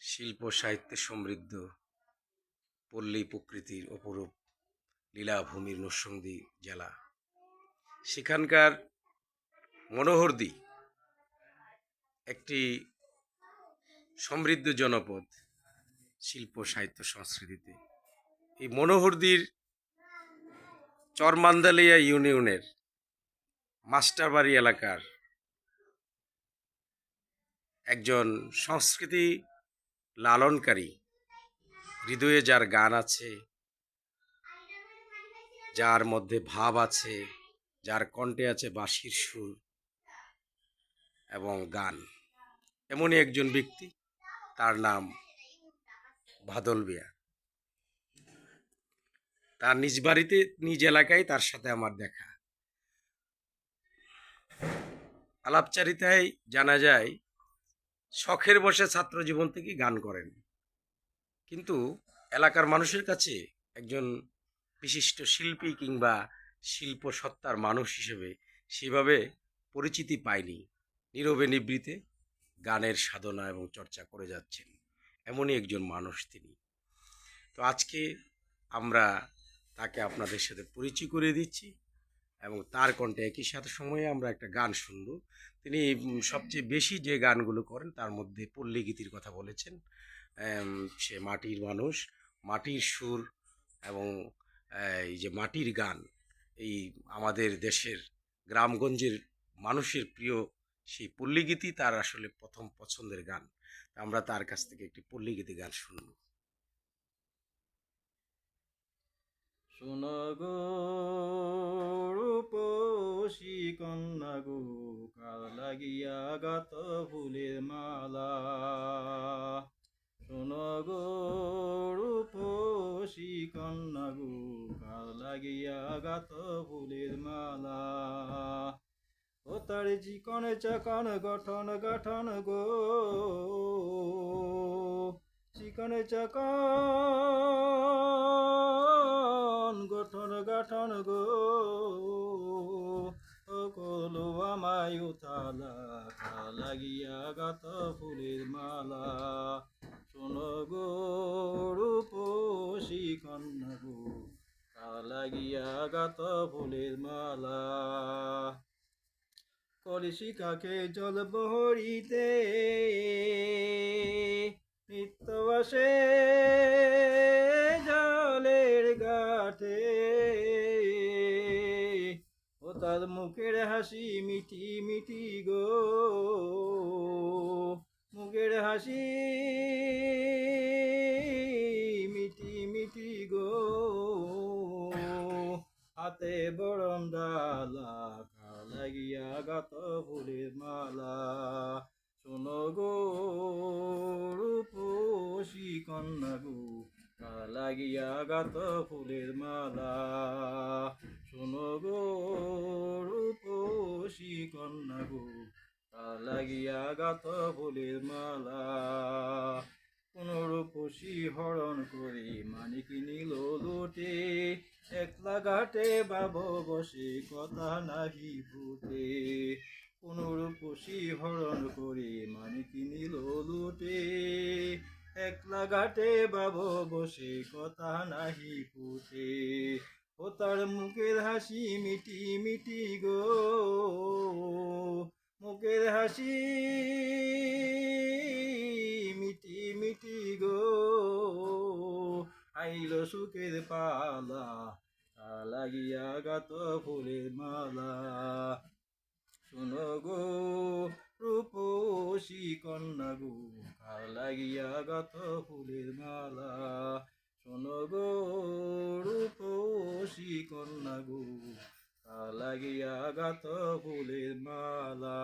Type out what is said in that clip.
শিল্প সাহিত্যে সমৃদ্ধ পল্লী প্রকৃতির অপরূপ লীলাভূমির নরসিংদী জেলা। সেখানকার মনোহরদী একটি সমৃদ্ধ জনপদ শিল্প সাহিত্য সংস্কৃতিতে। এই মনোহরদীর চরমান্দালিয়া ইউনিয়নের মাস্টারবাড়ি এলাকার একজন সংস্কৃতি লালনকারী, হৃদয়ে যার গান আছে, যার মধ্যে ভাব আছে, যার কণ্ঠে আছে বাঁশির সুর এবং গান, এমনই একজন ব্যক্তি, তার নাম বাদল মিয়া। তার নিজ বাড়িতে, নিজ এলাকায় তার সাথে আমার দেখা। আলাপচারিতায় জানা যায় শখের বসে ছাত্র জীবন থেকে গান করেন, কিন্তু এলাকার মানুষের কাছে একজন বিশিষ্ট শিল্পী কিংবা শিল্প সত্তার মানুষ হিসেবে সেভাবে পরিচিতি পায়নি। নীরবে নিভৃতে গানের সাধনা এবং চর্চা করে যাচ্ছেন, এমনই একজন মানুষ তিনি। তো আজকে আমরা তাকে আপনাদের সাথে পরিচয় করে দিচ্ছি এবং তার কণ্ঠে একই সাথে সময়ে আমরা একটা গান শুনব। তিনি সবচেয়ে বেশি যে গানগুলো করেন তার মধ্যে পল্লী গীতির কথা বলেছেন। সে মাটির মানুষ, মাটির সুর এবং এই যে মাটির গান, এই আমাদের দেশের গ্রামগঞ্জের মানুষের প্রিয় সেই পল্লীগীতি তার আসলে প্রথম পছন্দের গান। আমরা তার কাছ থেকে একটি পল্লীগীতি গান শুনব। শোনো গো রূপসী কন্যা গো, কার লাগিয়া গাত ফুলের মালা। শোনো গো রূপসী কন্যা গো, কার লাগিয়া গাত ফুলের মালা। ও তার চিকন চাকন গঠন গঠন গো, চিকন চাকন গঠন গঠন গো, ও কলো আমায় উথালা, লাগিয়া গাত ফুলের মালা। শোনো গো রূপসী কন্যা গো, লাগিয়া গাত ফুলের মালা। কলসি কাকে জল বহরিতে নিত্য আসে জলের ঘাটে, ও তার মুখের হাসি মিঠি মিঠি গো, মুখের হাসি মিঠি মিঠি গো, হাতে বরণ ডালা, লাগিয়া গাত ফুলের মালা। শোনো গো রূপসী কন্যা গো, লাগিয়া গাত ফুলের মালা। শোনো গো রূপসী কন্যা গো, লাগিয়া গাত ফুলের মালা। কোন রূপসী হরণ করে মানিক নিল লুটে, একলা ঘাটে বাব বসে কথা নাহি ফুটে। কোন রূপসী হরণ করে মানিক নিল লুটে, একলা ঘাটে বাব বসে কথা নাহি ফুটে। ও তার মুখের হাসি মিটি মিটি গো, মুখের হাসি মিটি মিটি গো, আইল সুখের পালা, লাগিয়া গাত ফুলের মালা। শোনো গো রূপসী কন্যা গো, লাগিয়া গাত ফুলের মালা। শোনো গো রূপসী কন্যা গো, লাগিয়া গাত ফুলের মালা।